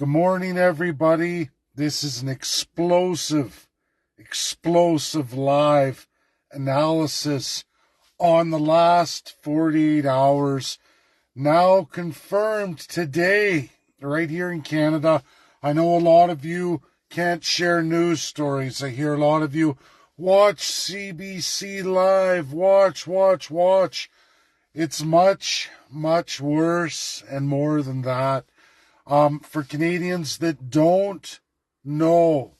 Good morning, everybody. This is an explosive live analysis on the last 48 hours. Now confirmed today, right here in Canada. I know a lot of you can't share news stories. I hear a lot of you watch CBC Live, watch. It's much worse and more than that. For Canadians that don't know,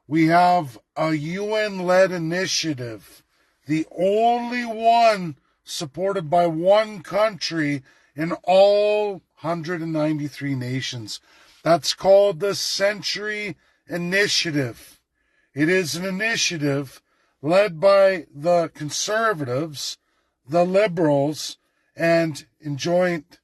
we have a UN-led initiative, the only one supported by one country in all 193 nations. That's called the Century Initiative. It is an initiative led by the Conservatives, the Liberals, and in joint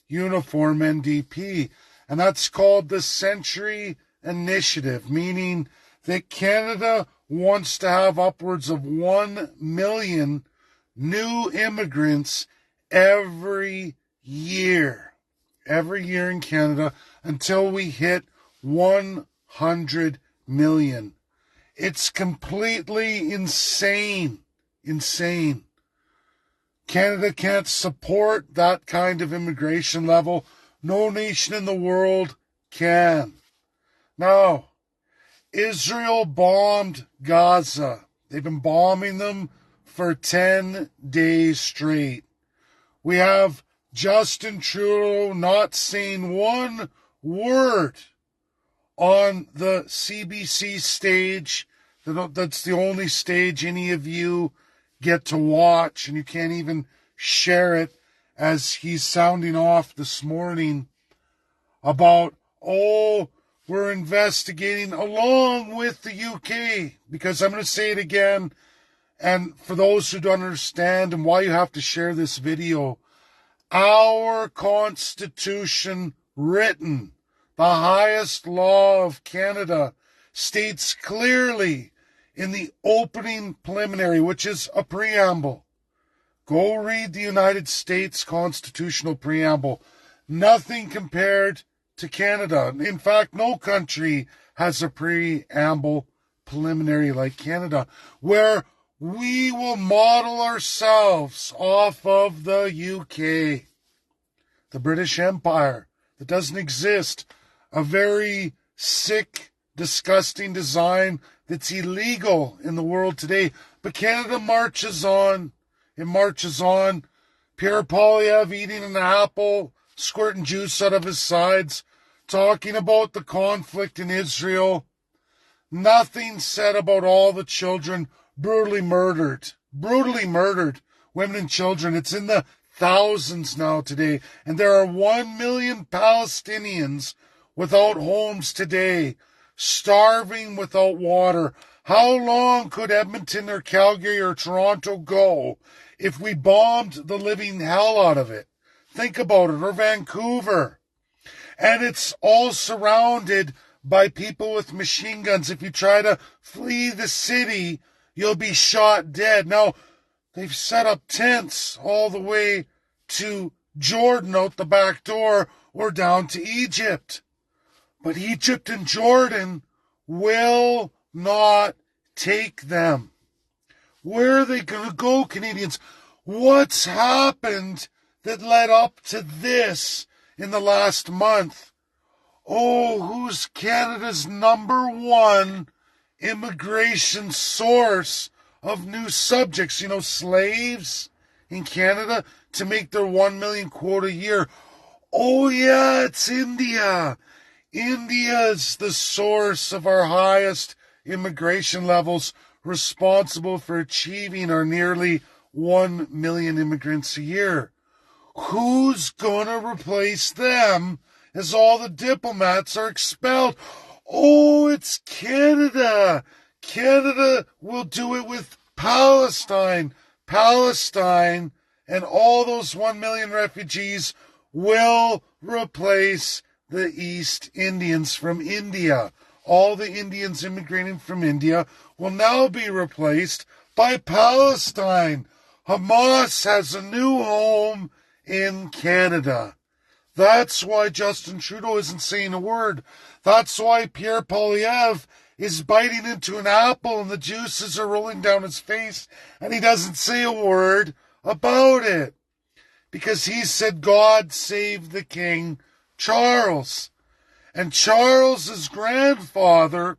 uniform NDP. And that's called the Century Initiative, meaning that Canada wants to have upwards of 1 million new immigrants every year in Canada until we hit 100 million. It's completely insane. Canada can't support that kind of immigration level. No nation in the world can. Now, Israel bombed Gaza. They've been bombing them for 10 days straight. We have Justin Trudeau not saying one word on the CBC stage. That's the only stage any of you get to watch, and you can't even share it, as he's sounding off this morning about, we're investigating along with the UK, because I'm going to say it again, and for those who don't understand and why you have to share this video, our Constitution written, the highest law of Canada, states clearly in the opening preliminary, which is a preamble. Go read the United States constitutional preamble. Nothing compared to Canada. In fact, no country has a preamble preliminary like Canada, where we will model ourselves off of the UK, the British Empire that doesn't exist, a very sick, disgusting design that's illegal in the world today. But Canada marches on. It marches on. Pierre Poilievre eating an apple, squirting juice out of his sides, talking about the conflict in Israel. Nothing said about all the children brutally murdered, women and children. It's in the thousands now today. And there are 1 million Palestinians without homes today, starving without water. How long could Edmonton or Calgary or Toronto go if we bombed the living hell out of it? Think about it. Or Vancouver. And it's all surrounded by people with machine guns. If you try to flee the city, you'll be shot dead. Now, they've set up tents all the way to Jordan out the back door or down to Egypt. But Egypt and Jordan will not take them. Where are they going to go, Canadians? What's happened that led up to this in the last month? Who's Canada's number one immigration source of new subjects? Slaves in Canada to make their 1 million quota a year. Yeah, it's India. India's the source of our highest immigration levels, responsible for achieving our nearly 1 million immigrants a year. Who's going to replace them as all the diplomats are expelled? It's Canada. Canada will do it with Palestine. Palestine and all those 1 million refugees will replace the East Indians from India. All the Indians immigrating from India will now be replaced by Palestine. Hamas has a new home in Canada. That's why Justin Trudeau isn't saying a word. That's why Pierre Poilievre is biting into an apple and the juices are rolling down his face and he doesn't say a word about it. Because he said, God save the King Charles. And Charles's grandfather,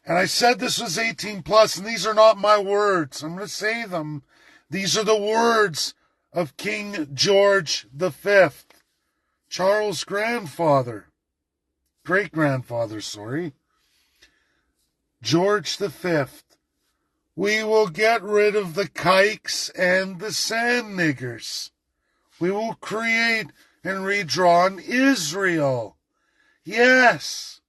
and I said this was 18 plus, and these are not my words. I'm going to say them. These are the words of King George V. Charles' grandfather, great-grandfather, George V. We will get rid of the kikes and the sand niggers. We will create and redraw Israel. Yes.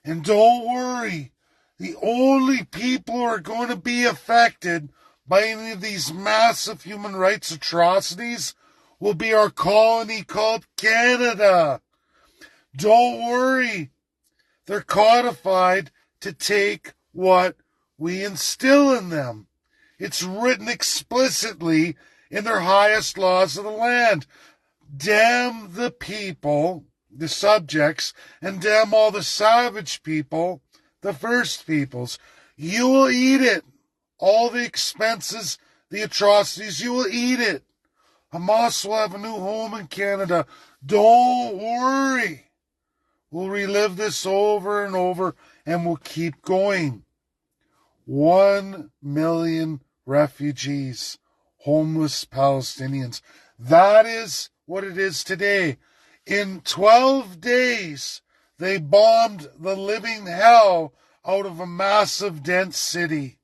And don't worry. The only people who are going to be affected by any of these massive human rights atrocities will be our colony called Canada. Don't worry. They're codified to take what we instill in them. It's written explicitly in their highest laws of the land. Damn the people, the subjects, and damn all the savage people, the First Peoples. You will eat it. All the expenses, the atrocities, you will eat it. Hamas will have a new home in Canada. Don't worry. We'll relive this over and over, and we'll keep going. 1 million refugees, homeless Palestinians. That is what it is today. In 12 days, they bombed the living hell out of a massive, dense city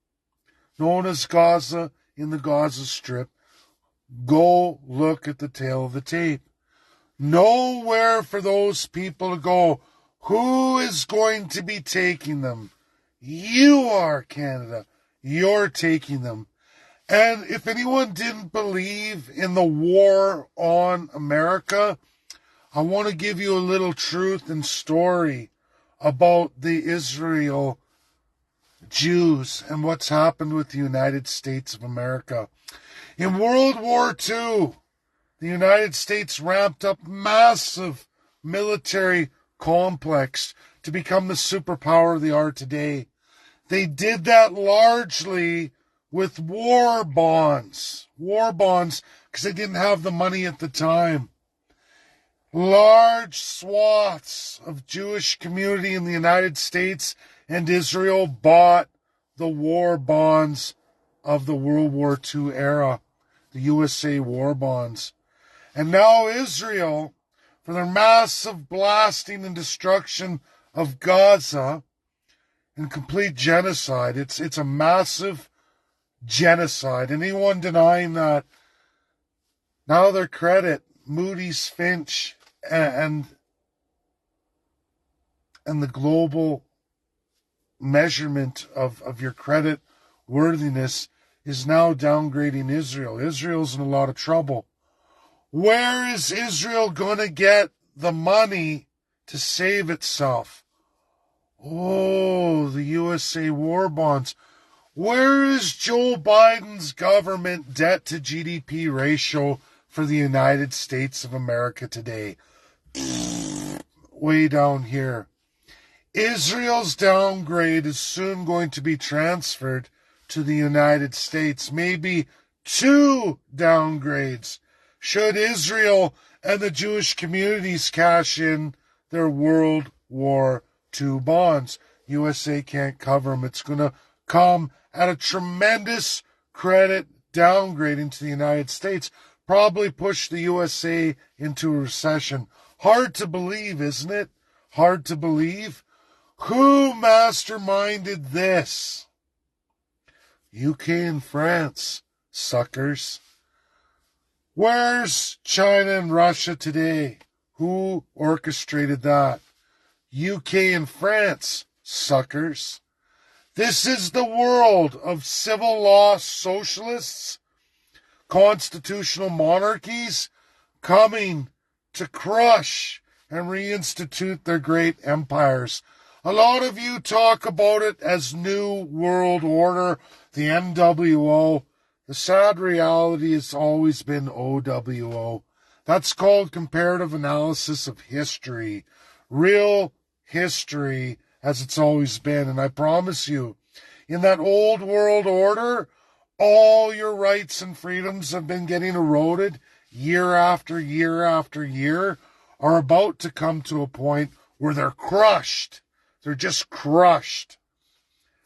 known as Gaza in the Gaza Strip. Go look at the tail of the tape. Nowhere for those people to go. Who is going to be taking them? You are, Canada. You're taking them. And if anyone didn't believe in the war on America, I want to give you a little truth and story about the Israel Jews and what's happened with the United States of America. In World War II, the United States ramped up massive military complex to become the superpower they are today. They did that largely with war bonds because they didn't have the money at the time. Large swaths of Jewish community in the United States and Israel bought the war bonds of the World War II era, the USA war bonds. And now Israel, for their massive blasting and destruction of Gaza and complete genocide, it's a massive genocide. Anyone denying that, now their credit, Moody's, Finch, and the global measurement of your credit worthiness is now downgrading Israel. Israel's in a lot of trouble. Where is Israel going to get the money to save itself? Oh, the USA war bonds. Where is Joe Biden's government debt to GDP ratio for the United States of America today? Way down here. Israel's downgrade is soon going to be transferred to the United States. Maybe 2 downgrades. Should Israel and the Jewish communities cash in their World War II bonds? USA can't cover them. It's going to come at a tremendous credit downgrading to the United States. Probably push the USA into a recession. Hard to believe, isn't it? Hard to believe. Who masterminded this? UK and France, suckers. Where's China and Russia today? Who orchestrated that? UK and France, suckers. This is the world of civil law socialists, constitutional monarchies coming to crush and reinstitute their great empires. A lot of you talk about it as New World Order, the NWO. The sad reality has always been OWO. That's called comparative analysis of history. Real history as it's always been. And I promise you, in that old world order, all your rights and freedoms have been getting eroded year after year after year, are about to come to a point where they're crushed. They're just crushed.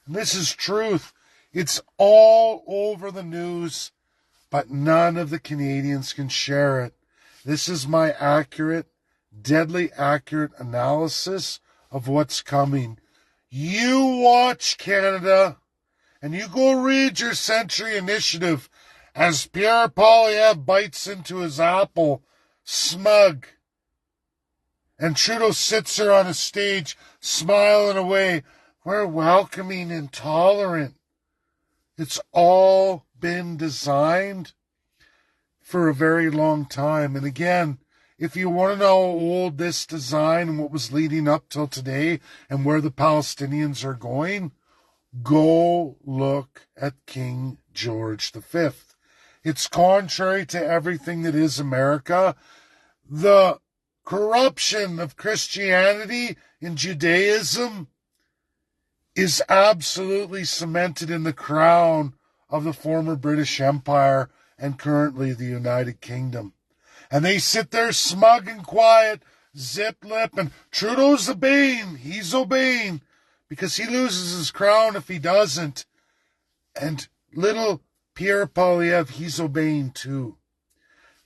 And this is truth. It's all over the news, but none of the Canadians can share it. This is my accurate, deadly accurate analysis of what's coming. You watch Canada, and you go read your Century Initiative as Pierre Poilievre bites into his apple, smug. And Trudeau sits there on a stage, smiling away. We're welcoming and tolerant. It's all been designed for a very long time. And again, if you want to know how old this design and what was leading up till today and where the Palestinians are going, go look at King George V. It's contrary to everything that is America. The corruption of Christianity in Judaism is absolutely cemented in the crown of the former British Empire and currently the United Kingdom. And they sit there smug and quiet, zip-lip, and Trudeau's obeying. He's obeying because he loses his crown if he doesn't. And little Pierre Poilievre, he's obeying too.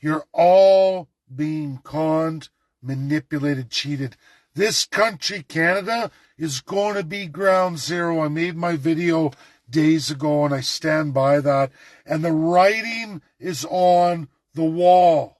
You're all being conned, manipulated, cheated. This country, Canada, is going to be ground zero. I made my video days ago, and I stand by that. And the writing is on the wall.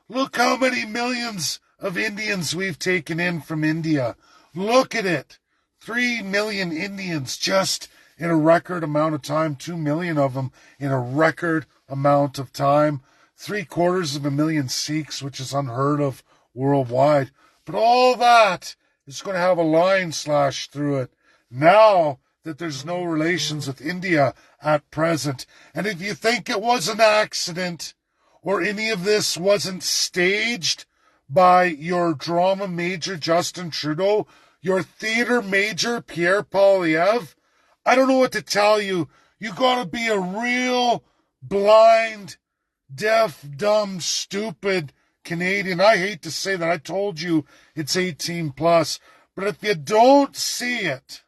Look how many millions of Indians we've taken in from India. Look at it. 3 million Indians just in a record amount of time. 2 million of them in a record amount of time. 750,000 Sikhs, which is unheard of worldwide. But all that is going to have a line slashed through it now that there's no relations with India at present. And if you think it was an accident or any of this wasn't staged by your drama major Justin Trudeau, your theater major Pierre Poilievre, I don't know what to tell you. You got to be a real blind, deaf, dumb, stupid Canadian. I hate to say that. I told you it's 18 plus. But if you don't see it,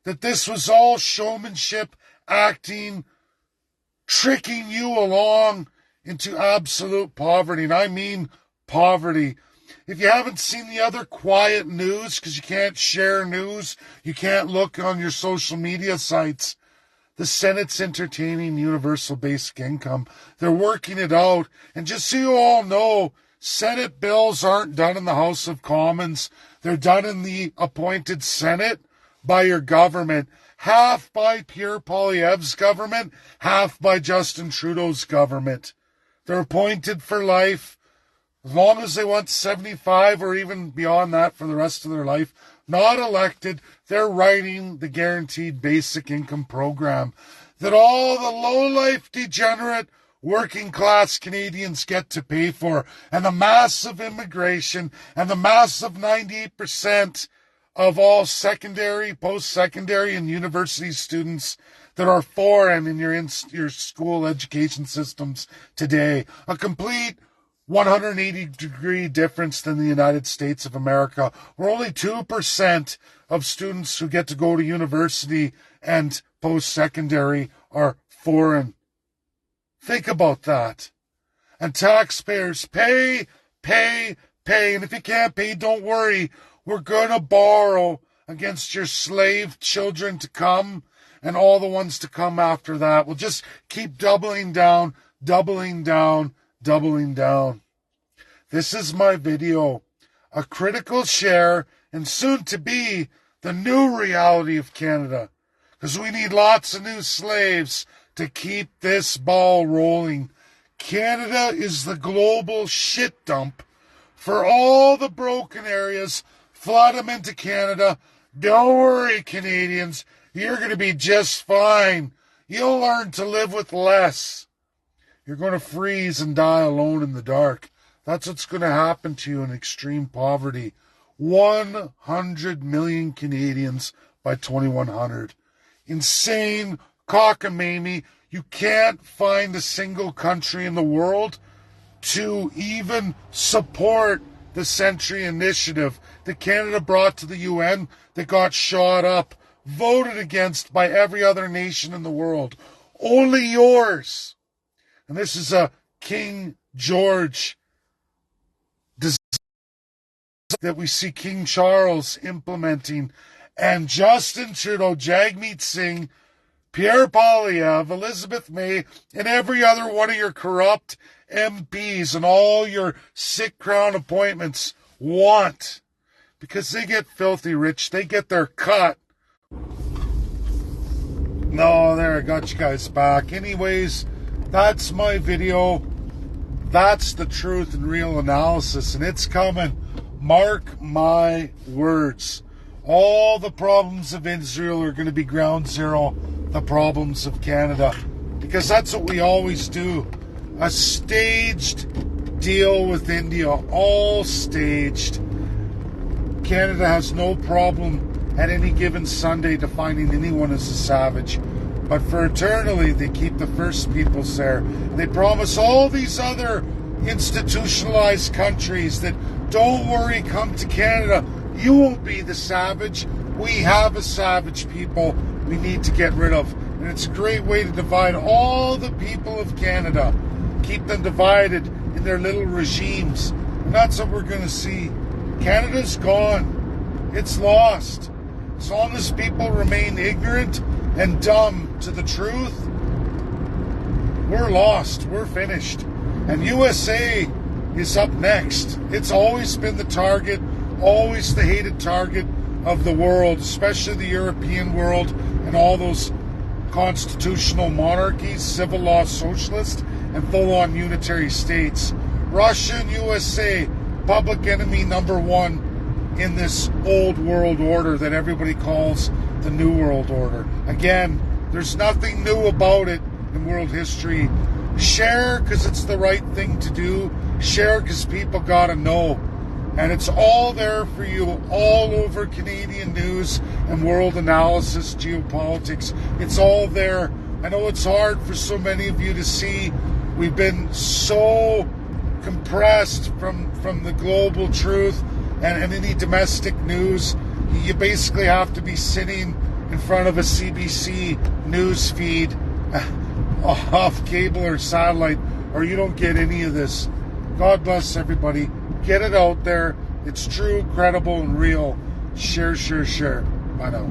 that this was all showmanship, acting, tricking you along into absolute poverty, and I mean poverty. If you haven't seen the other quiet news, because you can't share news, you can't look on your social media sites, the Senate's entertaining universal basic income. They're working it out. And just so you all know, Senate bills aren't done in the House of Commons. They're done in the appointed Senate by your government. Half by Pierre Poilievre's government, half by Justin Trudeau's government. They're appointed for life, as long as they want 75 or even beyond that for the rest of their life. Not elected. They're writing the guaranteed basic income program that all the low-life, degenerate, working-class Canadians get to pay for. And the massive immigration and the massive 98% of all secondary, post-secondary, and university students that are foreign in your school education systems today. A complete 180-degree difference than the United States of America, where only 2% of students who get to go to university and post-secondary are foreign. Think about that. And taxpayers pay. And if you can't pay, don't worry. We're going to borrow against your slave children to come and all the ones to come after that. We'll just keep doubling down. This is my video, a critical share and soon to be the new reality of Canada, because we need lots of new slaves to keep this ball rolling. Canada is the global shit dump for all the broken areas. Flood them into Canada. Don't worry, Canadians. You're going to be just fine. You'll learn to live with less. You're going to freeze and die alone in the dark. That's what's going to happen to you in extreme poverty. 100 million Canadians by 2100. Insane cockamamie. You can't find a single country in the world to even support the Century Initiative that Canada brought to the UN that got shot up, voted against by every other nation in the world. Only yours. And this is a King George design that we see King Charles implementing. And Justin Trudeau, Jagmeet Singh, Pierre Poilievre, Elizabeth May, and every other one of your corrupt MPs and all your sick crown appointments want. Because they get filthy rich. They get their cut. No, there, I got you guys back. Anyways, that's my video. That's the truth and real analysis. And it's coming. Mark my words. All the problems of Israel are going to be ground zero. The problems of Canada. Because that's what we always do. A staged deal with India. All staged. Canada has no problem at any given Sunday defining anyone as a savage. But for eternally, they keep the First Peoples there. They promise all these other institutionalized countries that, don't worry, come to Canada. You won't be the savage. We have a savage people we need to get rid of. And it's a great way to divide all the people of Canada. Keep them divided in their little regimes. And that's what we're going to see. Canada's gone. It's lost. As long as people remain ignorant and dumb to the truth, we're lost. We're finished. And USA is up next. It's always been the target, always the hated target of the world, especially the European world and all those constitutional monarchies, civil law socialist, and full-on unitary states. Russia and USA, public enemy number one in this old world order that everybody calls the New World Order. Again, there's nothing new about it in world history. Share because it's the right thing to do. Share because people gotta know. And it's all there for you, all over Canadian news and world analysis, geopolitics. It's all there. I know it's hard for so many of you to see. We've been so compressed from the global truth and any domestic news. You basically have to be sitting in front of a CBC news feed off cable or satellite, or you don't get any of this. God bless everybody. Get it out there. It's true, credible, and real. Share, share, share. Bye now.